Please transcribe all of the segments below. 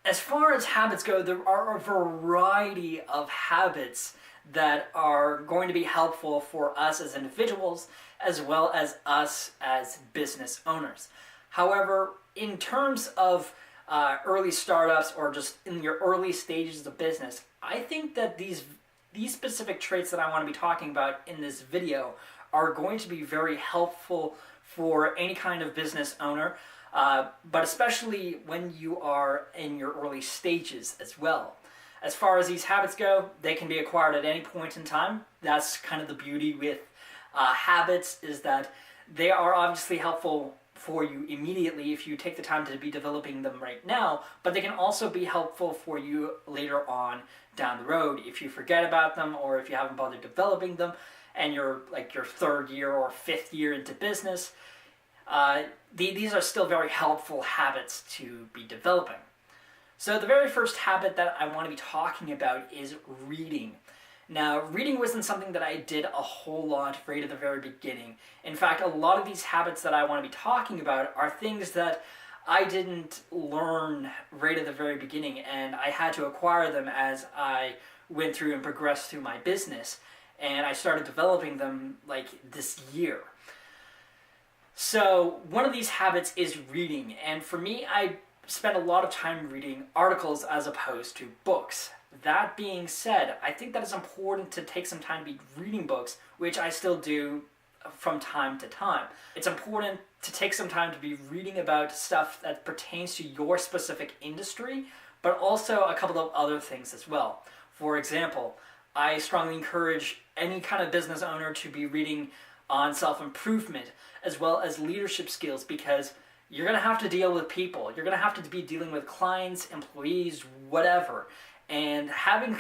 As far as habits go, there are a variety of habits that are going to be helpful for us as individuals as well as us as business owners. However, in terms of early startups or just in your early stages of business, I think that these specific traits that I want to be talking about in this video are going to be very helpful for any kind of business owner, but especially when you are in your early stages as well. As far as these habits go, they can be acquired at any point in time. That's kind of the beauty with habits, is that they are obviously helpful for you immediately if you take the time to be developing them right now, but they can also be helpful for you later on down the road if you forget about them or if you haven't bothered developing them and you're like your third year or fifth year into business. These are still very helpful habits to be developing. So the very first habit that I want to be talking about is reading. Now, reading wasn't something that I did a whole lot right at the very beginning. In fact, a lot of these habits that I want to be talking about are things that I didn't learn right at the very beginning, and I had to acquire them as I went through and progressed through my business, and I started developing them like this year. So one of these habits is reading, and for me, I spend a lot of time reading articles as opposed to books. That being said, I think that it's important to take some time to be reading books, which I still do from time to time. It's important to take some time to be reading about stuff that pertains to your specific industry, but also a couple of other things as well. For example, I strongly encourage any kind of business owner to be reading on self-improvement as well as leadership skills, because you're going to have to deal with people. You're going to have to be dealing with clients, employees, whatever. And having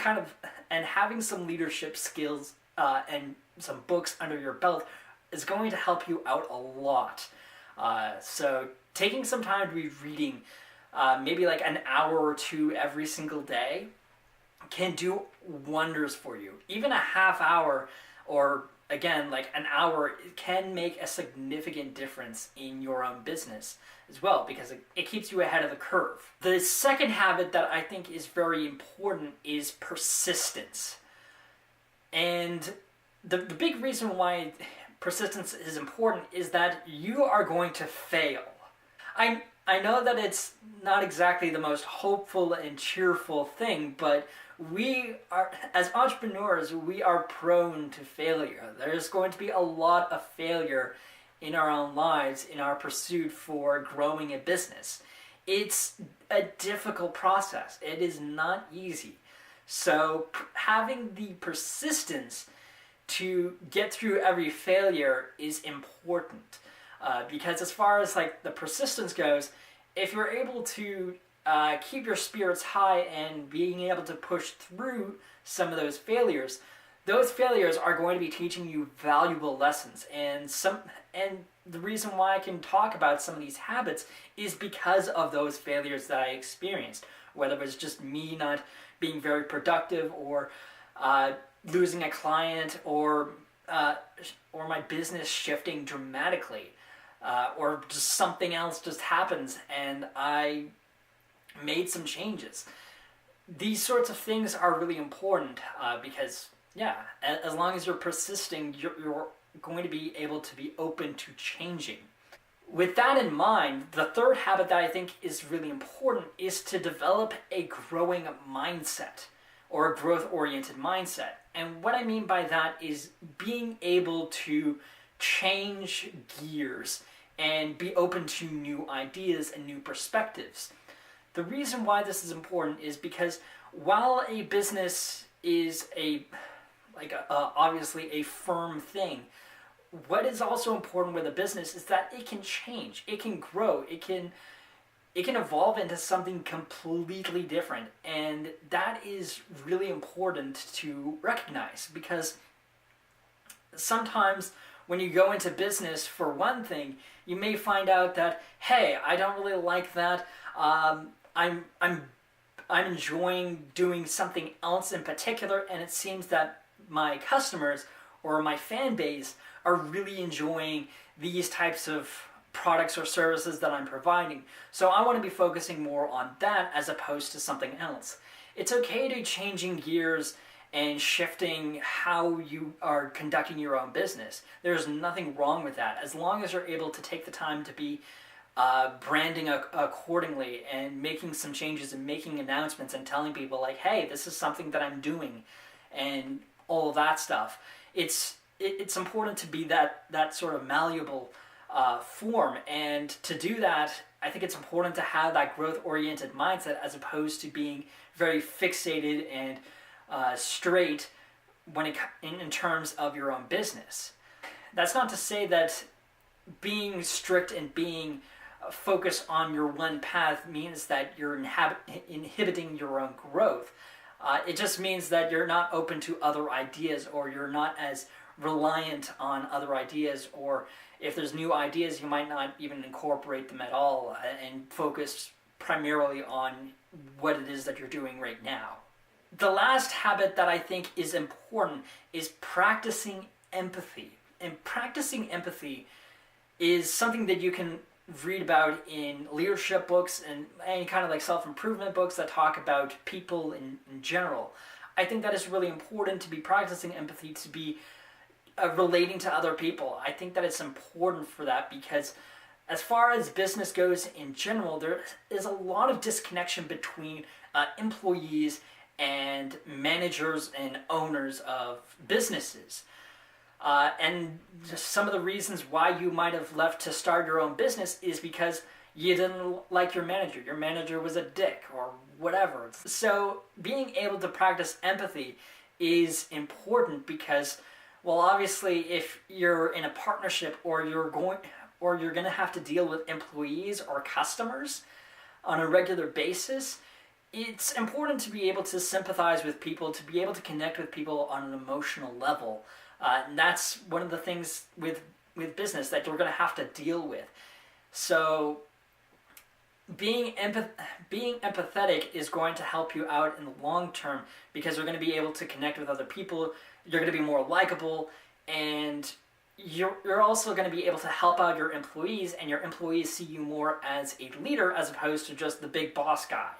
some leadership skills and some books under your belt is going to help you out a lot. So taking some time to be reading, maybe like an hour or two every single day, can do wonders for you. Even a half hour or again, like an hour, can make a significant difference in your own business as well, because it keeps you ahead of the curve. The second habit that I think is very important is persistence. And the big reason why persistence is important is that you are going to fail. I know that it's not exactly the most hopeful and cheerful thing, but we are, as entrepreneurs, we are prone to failure. There's going to be a lot of failure in our own lives in our pursuit for growing a business. It's a difficult process. It is not easy. So having the persistence to get through every failure is important. Because as far as like the persistence goes, if you're able to keep your spirits high and being able to push through some of those failures are going to be teaching you valuable lessons. And the reason why I can talk about some of these habits is because of those failures that I experienced, whether it was just me not being very productive or losing a client or my business shifting dramatically. Or just something else just happens and I made some changes. These sorts of things are really important because, yeah, as long as you're persisting, you're going to be able to be open to changing. With that in mind, the third habit that I think is really important is to develop a growing mindset or a growth-oriented mindset. And what I mean by that is being able to change gears and be open to new ideas and new perspectives. The reason why this is important is because while a business is obviously a firm thing, what is also important with a business is that it can change, it can grow, it can evolve into something completely different, and that is really important to recognize, because sometimes when you go into business for one thing, you may find out that, hey, I don't really like that. I'm enjoying doing something else in particular, and it seems that my customers or my fan base are really enjoying these types of products or services that I'm providing. So I want to be focusing more on that as opposed to something else. It's okay to changing gears and shifting how you are conducting your own business. There's nothing wrong with that, as long as you're able to take the time to be branding accordingly and making some changes and making announcements and telling people like, hey, this is something that I'm doing and all of that stuff. It's important to be that sort of malleable form, and to do that, I think it's important to have that growth-oriented mindset as opposed to being very fixated and straight when in terms of your own business. That's not to say that being strict and being focused on your one path means that you're inhibiting your own growth. It just means that you're not open to other ideas, or you're not as reliant on other ideas, or if there's new ideas, you might not even incorporate them at all and focus primarily on what it is that you're doing right now. The last habit that I think is important is practicing empathy. And practicing empathy is something that you can read about in leadership books and any kind of like self-improvement books that talk about people in general. I think that it's really important to be practicing empathy, to be relating to other people. I think that it's important for that because as far as business goes in general, there is a lot of disconnection between employees and managers and owners of businesses. And just some of the reasons why you might have left to start your own business is because you didn't like your manager. Your manager was a dick or whatever. So being able to practice empathy is important because, well, obviously if you're in a partnership or you're going to have to deal with employees or customers on a regular basis, it's important to be able to sympathize with people, to be able to connect with people on an emotional level. And that's one of the things with business that you're going to have to deal with. So being empathetic is going to help you out in the long term because you're going to be able to connect with other people, you're going to be more likable, and you're also going to be able to help out your employees, and your employees see you more as a leader as opposed to just the big boss guy.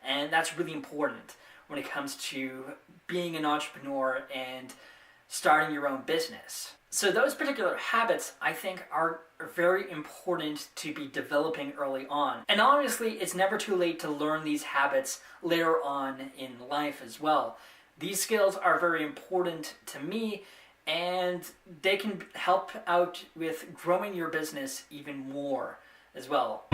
And that's really important when it comes to being an entrepreneur and starting your own business. So those particular habits, I think, are very important to be developing early on. And obviously, it's never too late to learn these habits later on in life as well. These skills are very important to me, and they can help out with growing your business even more as well.